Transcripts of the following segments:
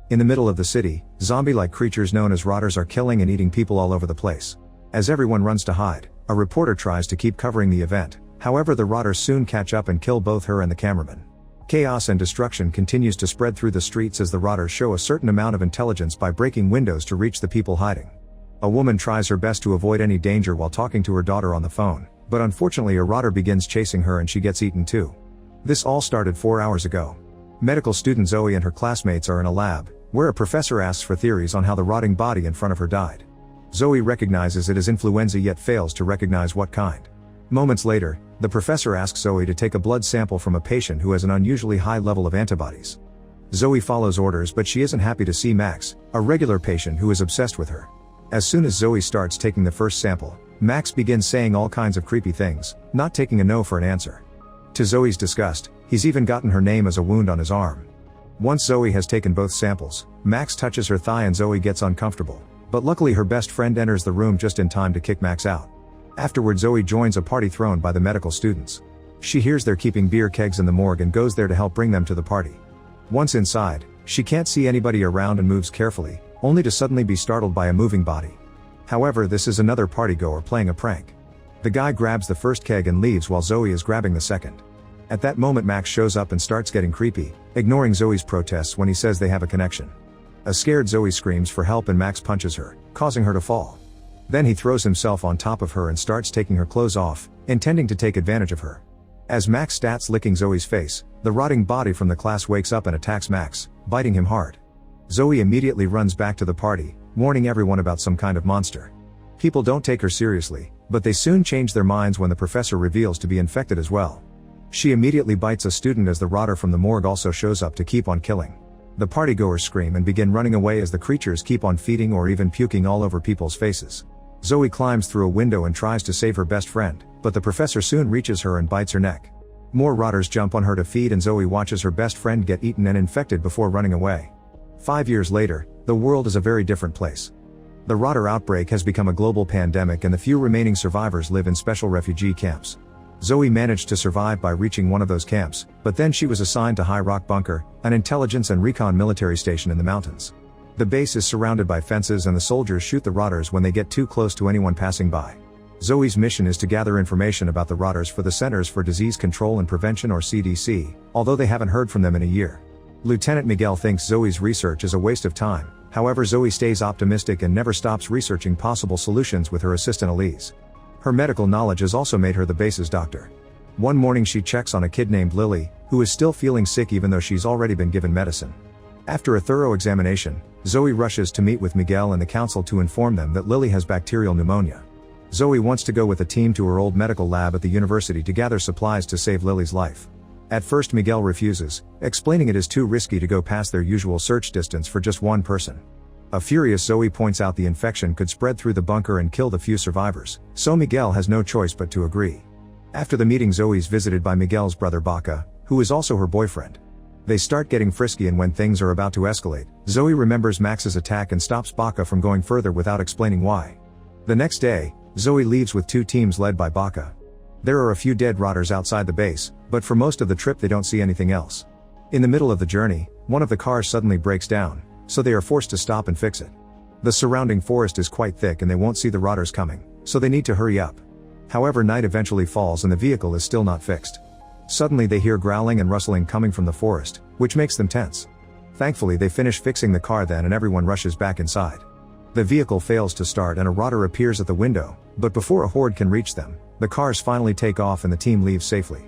In the middle of the city, zombie-like creatures known as rotters are killing and eating people all over the place. As everyone runs to hide, a reporter tries to keep covering the event, however the rotters soon catch up and kill both her and the cameraman. Chaos and destruction continues to spread through the streets as the rotters show a certain amount of intelligence by breaking windows to reach the people hiding. A woman tries her best to avoid any danger while talking to her daughter on the phone, but unfortunately a rotter begins chasing her and she gets eaten too. This all started 4 hours ago. Medical student Zoe and her classmates are in a lab, where a professor asks for theories on how the rotting body in front of her died. Zoe recognizes it as influenza yet fails to recognize what kind. Moments later, the professor asks Zoe to take a blood sample from a patient who has an unusually high level of antibodies. Zoe follows orders, but she isn't happy to see Max, a regular patient who is obsessed with her. As soon as Zoe starts taking the first sample, Max begins saying all kinds of creepy things, not taking a no for an answer. To Zoe's disgust, he's even gotten her name as a wound on his arm. Once Zoe has taken both samples, Max touches her thigh and Zoe gets uncomfortable, but luckily her best friend enters the room just in time to kick Max out. Afterward, Zoe joins a party thrown by the medical students. She hears they're keeping beer kegs in the morgue and goes there to help bring them to the party. Once inside, she can't see anybody around and moves carefully, only to suddenly be startled by a moving body. However, this is another partygoer playing a prank. The guy grabs the first keg and leaves while Zoe is grabbing the second. At that moment Max shows up and starts getting creepy, ignoring Zoe's protests when he says they have a connection. A scared Zoe screams for help and Max punches her, causing her to fall. Then he throws himself on top of her and starts taking her clothes off, intending to take advantage of her. As Max starts licking Zoe's face, the rotting body from the class wakes up and attacks Max, biting him hard. Zoe immediately runs back to the party, warning everyone about some kind of monster. People don't take her seriously, but they soon change their minds when the professor reveals to be infected as well. She immediately bites a student as the rotter from the morgue also shows up to keep on killing. The partygoers scream and begin running away as the creatures keep on feeding or even puking all over people's faces. Zoe climbs through a window and tries to save her best friend, but the professor soon reaches her and bites her neck. More rotters jump on her to feed and Zoe watches her best friend get eaten and infected before running away. 5 years later, the world is a very different place. The rotter outbreak has become a global pandemic and the few remaining survivors live in special refugee camps. Zoe managed to survive by reaching one of those camps, but then she was assigned to High Rock Bunker, an intelligence and recon military station in the mountains. The base is surrounded by fences and the soldiers shoot the rotters when they get too close to anyone passing by. Zoe's mission is to gather information about the rotters for the Centers for Disease Control and Prevention or CDC, although they haven't heard from them in a year. Lieutenant Miguel thinks Zoe's research is a waste of time, however Zoe stays optimistic and never stops researching possible solutions with her assistant Elise. Her medical knowledge has also made her the base's doctor. One morning she checks on a kid named Lily, who is still feeling sick even though she's already been given medicine. After a thorough examination, Zoe rushes to meet with Miguel and the council to inform them that Lily has bacterial pneumonia. Zoe wants to go with a team to her old medical lab at the university to gather supplies to save Lily's life. At first Miguel refuses, explaining it is too risky to go past their usual search distance for just one person. A furious Zoe points out the infection could spread through the bunker and kill the few survivors, so Miguel has no choice but to agree. After the meeting Zoe is visited by Miguel's brother Baca, who is also her boyfriend. They start getting frisky and when things are about to escalate, Zoe remembers Max's attack and stops Baca from going further without explaining why. The next day, Zoe leaves with 2 teams led by Baca. There are a few dead rotters outside the base, but for most of the trip they don't see anything else. In the middle of the journey, one of the cars suddenly breaks down, so they are forced to stop and fix it. The surrounding forest is quite thick and they won't see the rotters coming, so they need to hurry up. However, night eventually falls and the vehicle is still not fixed. Suddenly they hear growling and rustling coming from the forest, which makes them tense. Thankfully they finish fixing the car then and everyone rushes back inside. The vehicle fails to start and a rotter appears at the window, but before a horde can reach them, the cars finally take off and the team leaves safely.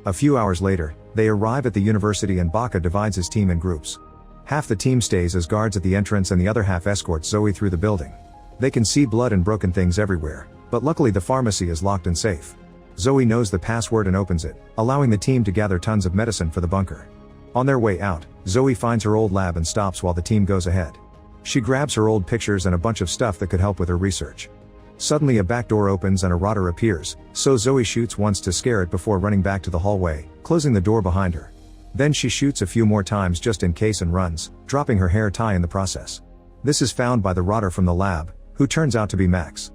A few hours later, they arrive at the university and Baca divides his team in groups. Half the team stays as guards at the entrance and the other half escorts Zoe through the building. They can see blood and broken things everywhere, but luckily the pharmacy is locked and safe. Zoe knows the password and opens it, allowing the team to gather tons of medicine for the bunker. On their way out, Zoe finds her old lab and stops while the team goes ahead. She grabs her old pictures and a bunch of stuff that could help with her research. Suddenly a back door opens and a rotter appears, so Zoe shoots once to scare it before running back to the hallway, closing the door behind her. Then she shoots a few more times just in case and runs, dropping her hair tie in the process. This is found by the rotter from the lab, who turns out to be Max.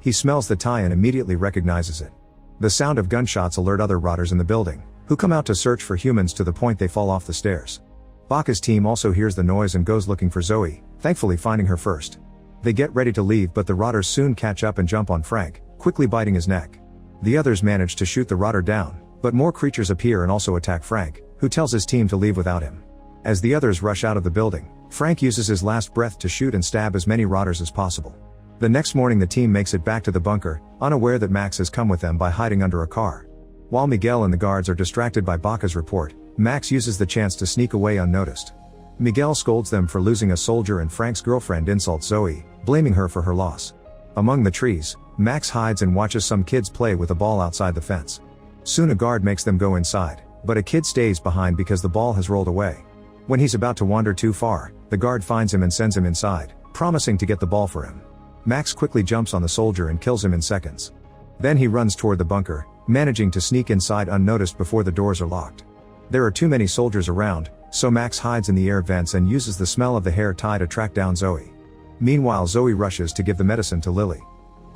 He smells the tie and immediately recognizes it. The sound of gunshots alert other rotters in the building, who come out to search for humans to the point they fall off the stairs. Baka's team also hears the noise and goes looking for Zoe, thankfully finding her first. They get ready to leave, but the rotters soon catch up and jump on Frank, quickly biting his neck. The others manage to shoot the rotter down, but more creatures appear and also attack Frank, who tells his team to leave without him. As the others rush out of the building, Frank uses his last breath to shoot and stab as many rotters as possible. The next morning the team makes it back to the bunker, unaware that Max has come with them by hiding under a car. While Miguel and the guards are distracted by Baka's report, Max uses the chance to sneak away unnoticed. Miguel scolds them for losing a soldier and Frank's girlfriend insults Zoe, blaming her for her loss. Among the trees, Max hides and watches some kids play with a ball outside the fence. Soon a guard makes them go inside, but a kid stays behind because the ball has rolled away. When he's about to wander too far, the guard finds him and sends him inside, promising to get the ball for him. Max quickly jumps on the soldier and kills him in seconds. Then he runs toward the bunker, managing to sneak inside unnoticed before the doors are locked. There are too many soldiers around, so Max hides in the air vents and uses the smell of the hair tie to track down Zoe. Meanwhile Zoe rushes to give the medicine to Lily.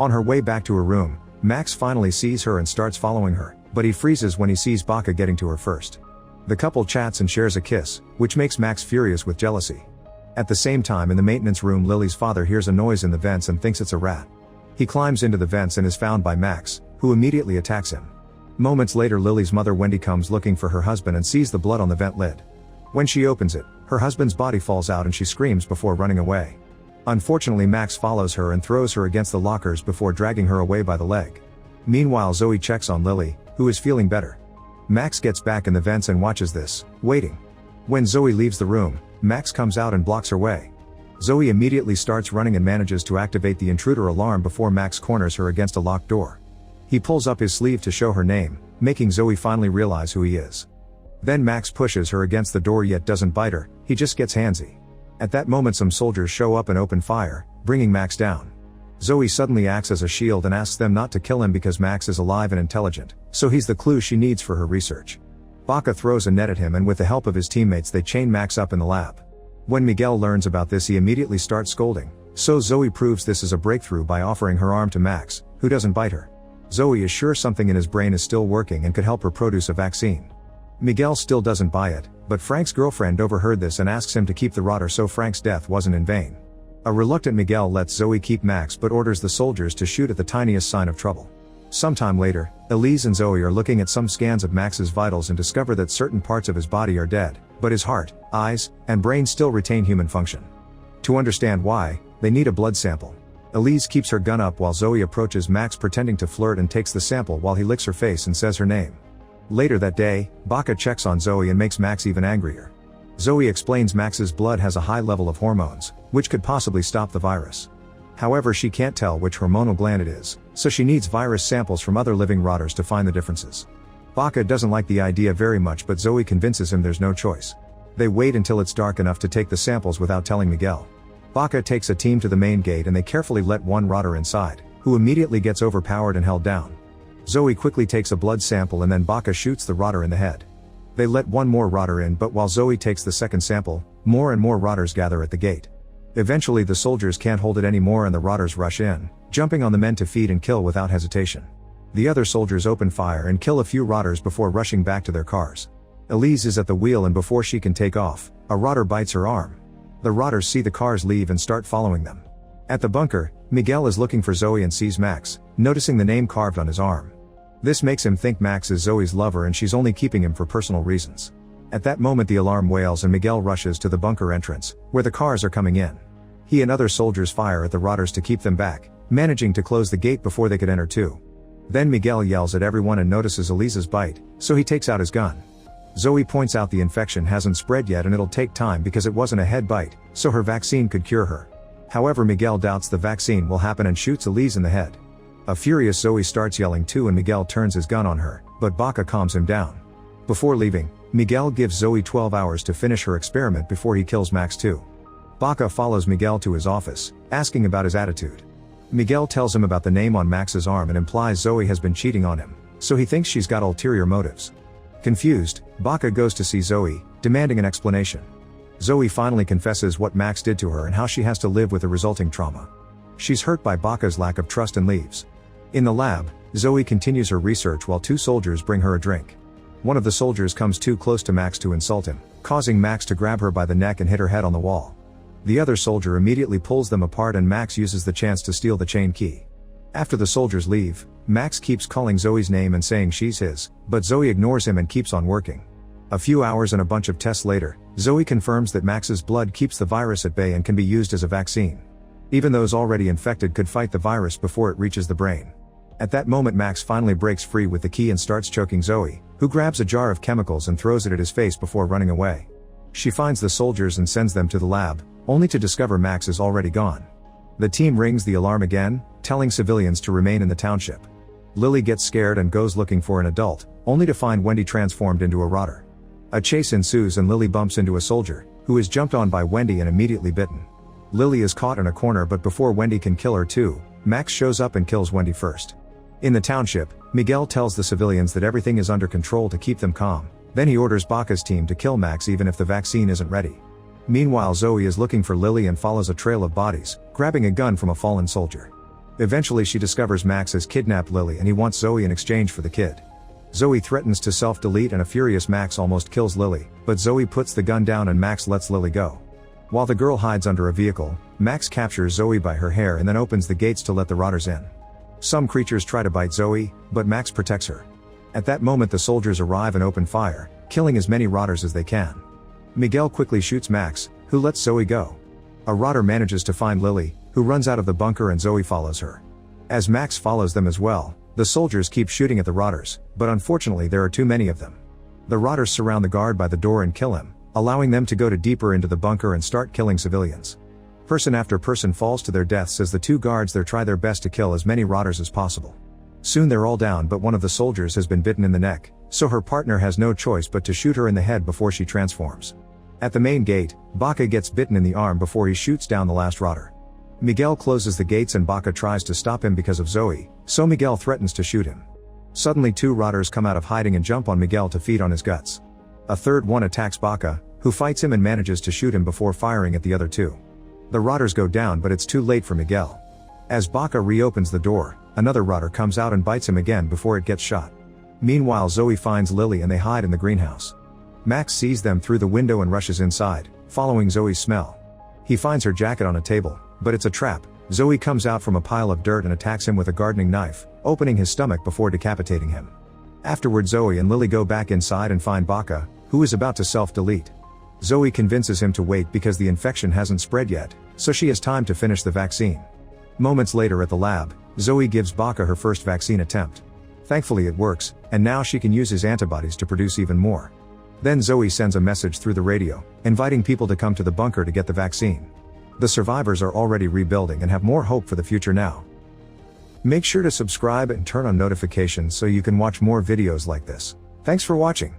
On her way back to her room, Max finally sees her and starts following her, but he freezes when he sees Baka getting to her first. The couple chats and shares a kiss, which makes Max furious with jealousy. At the same time in the maintenance room Lily's father hears a noise in the vents and thinks it's a rat. He climbs into the vents and is found by Max, who immediately attacks him. Moments later Lily's mother Wendy comes looking for her husband and sees the blood on the vent lid. When she opens it, her husband's body falls out and she screams before running away. Unfortunately Max follows her and throws her against the lockers before dragging her away by the leg. Meanwhile Zoe checks on Lily, who is feeling better. Max gets back in the vents and watches this, waiting. When Zoe leaves the room, Max comes out and blocks her way. Zoe immediately starts running and manages to activate the intruder alarm before Max corners her against a locked door. He pulls up his sleeve to show her name, making Zoe finally realize who he is. Then Max pushes her against the door yet doesn't bite her, he just gets handsy. At that moment some soldiers show up and open fire, bringing Max down. Zoe suddenly acts as a shield and asks them not to kill him because Max is alive and intelligent, so he's the clue she needs for her research. Baka throws a net at him and with the help of his teammates they chain Max up in the lab. When Miguel learns about this he immediately starts scolding, so Zoe proves this is a breakthrough by offering her arm to Max, who doesn't bite her. Zoe is sure something in his brain is still working and could help her produce a vaccine. Miguel still doesn't buy it, but Frank's girlfriend overheard this and asks him to keep the rotter so Frank's death wasn't in vain. A reluctant Miguel lets Zoe keep Max but orders the soldiers to shoot at the tiniest sign of trouble. Sometime later, Elise and Zoe are looking at some scans of Max's vitals and discover that certain parts of his body are dead, but his heart, eyes, and brain still retain human function. To understand why, they need a blood sample. Elise keeps her gun up while Zoe approaches Max pretending to flirt and takes the sample while he licks her face and says her name. Later that day, Baka checks on Zoe and makes Max even angrier. Zoe explains Max's blood has a high level of hormones, which could possibly stop the virus. However, she can't tell which hormonal gland it is, so she needs virus samples from other living rotters to find the differences. Baka doesn't like the idea very much but Zoe convinces him there's no choice. They wait until it's dark enough to take the samples without telling Miguel. Baka takes a team to the main gate and they carefully let one rotter inside, who immediately gets overpowered and held down. Zoe quickly takes a blood sample and then Baka shoots the rotter in the head. They let one more rotter in but while Zoe takes the second sample, more and more rotters gather at the gate. Eventually the soldiers can't hold it anymore and the rotters rush in, jumping on the men to feed and kill without hesitation. The other soldiers open fire and kill a few rotters before rushing back to their cars. Elise is at the wheel and before she can take off, a rotter bites her arm. The rotters see the cars leave and start following them. At the bunker, Miguel is looking for Zoe and sees Max, noticing the name carved on his arm. This makes him think Max is Zoe's lover and she's only keeping him for personal reasons. At that moment the alarm wails and Miguel rushes to the bunker entrance, where the cars are coming in. He and other soldiers fire at the rotters to keep them back, managing to close the gate before they could enter too. Then Miguel yells at everyone and notices Elise's bite, so he takes out his gun. Zoe points out the infection hasn't spread yet and it'll take time because it wasn't a head bite, so her vaccine could cure her. However, Miguel doubts the vaccine will happen and shoots Elise in the head. A furious Zoe starts yelling too and Miguel turns his gun on her, but Baka calms him down. Before leaving, Miguel gives Zoe 12 hours to finish her experiment before he kills Max too. Baka follows Miguel to his office, asking about his attitude. Miguel tells him about the name on Max's arm and implies Zoe has been cheating on him, so he thinks she's got ulterior motives. Confused, Baka goes to see Zoe, demanding an explanation. Zoe finally confesses what Max did to her and how she has to live with the resulting trauma. She's hurt by Baka's lack of trust and leaves. In the lab, Zoe continues her research while two soldiers bring her a drink. One of the soldiers comes too close to Max to insult him, causing Max to grab her by the neck and hit her head on the wall. The other soldier immediately pulls them apart and Max uses the chance to steal the chain key. After the soldiers leave, Max keeps calling Zoe's name and saying she's his, but Zoe ignores him and keeps on working. A few hours and a bunch of tests later, Zoe confirms that Max's blood keeps the virus at bay and can be used as a vaccine. Even those already infected could fight the virus before it reaches the brain. At that moment Max finally breaks free with the key and starts choking Zoe, who grabs a jar of chemicals and throws it at his face before running away. She finds the soldiers and sends them to the lab, only to discover Max is already gone. The team rings the alarm again, telling civilians to remain in the township. Lily gets scared and goes looking for an adult, only to find Wendy transformed into a rotter. A chase ensues and Lily bumps into a soldier, who is jumped on by Wendy and immediately bitten. Lily is caught in a corner, but before Wendy can kill her too, Max shows up and kills Wendy first. In the township, Miguel tells the civilians that everything is under control to keep them calm, then he orders Baca's team to kill Max even if the vaccine isn't ready. Meanwhile Zoe is looking for Lily and follows a trail of bodies, grabbing a gun from a fallen soldier. Eventually she discovers Max has kidnapped Lily and he wants Zoe in exchange for the kid. Zoe threatens to self-delete and a furious Max almost kills Lily, but Zoe puts the gun down and Max lets Lily go. While the girl hides under a vehicle, Max captures Zoe by her hair and then opens the gates to let the rotters in. Some creatures try to bite Zoe, but Max protects her. At that moment the soldiers arrive and open fire, killing as many rotters as they can. Miguel quickly shoots Max, who lets Zoe go. A rotter manages to find Lily, who runs out of the bunker and Zoe follows her. As Max follows them as well, the soldiers keep shooting at the rotters, but unfortunately there are too many of them. The rotters surround the guard by the door and kill him, allowing them to go deeper into the bunker and start killing civilians. Person after person falls to their deaths as the two guards there try their best to kill as many rotters as possible. Soon they're all down, but one of the soldiers has been bitten in the neck, so her partner has no choice but to shoot her in the head before she transforms. At the main gate, Baca gets bitten in the arm before he shoots down the last rotter. Miguel closes the gates and Baca tries to stop him because of Zoe, so Miguel threatens to shoot him. Suddenly two rotters come out of hiding and jump on Miguel to feed on his guts. A third one attacks Baca, who fights him and manages to shoot him before firing at the other two. The rotters go down, but it's too late for Miguel. As Baca reopens the door, another rotter comes out and bites him again before it gets shot. Meanwhile Zoe finds Lily and they hide in the greenhouse. Max sees them through the window and rushes inside, following Zoe's smell. He finds her jacket on a table, but it's a trap. Zoe comes out from a pile of dirt and attacks him with a gardening knife, opening his stomach before decapitating him. Afterward Zoe and Lily go back inside and find Baca, who is about to self-delete. Zoe convinces him to wait because the infection hasn't spread yet, so she has time to finish the vaccine. Moments later at the lab, Zoe gives Baca her first vaccine attempt. Thankfully it works, and now she can use his antibodies to produce even more. Then Zoe sends a message through the radio, inviting people to come to the bunker to get the vaccine. The survivors are already rebuilding and have more hope for the future now. Make sure to subscribe and turn on notifications so you can watch more videos like this. Thanks for watching.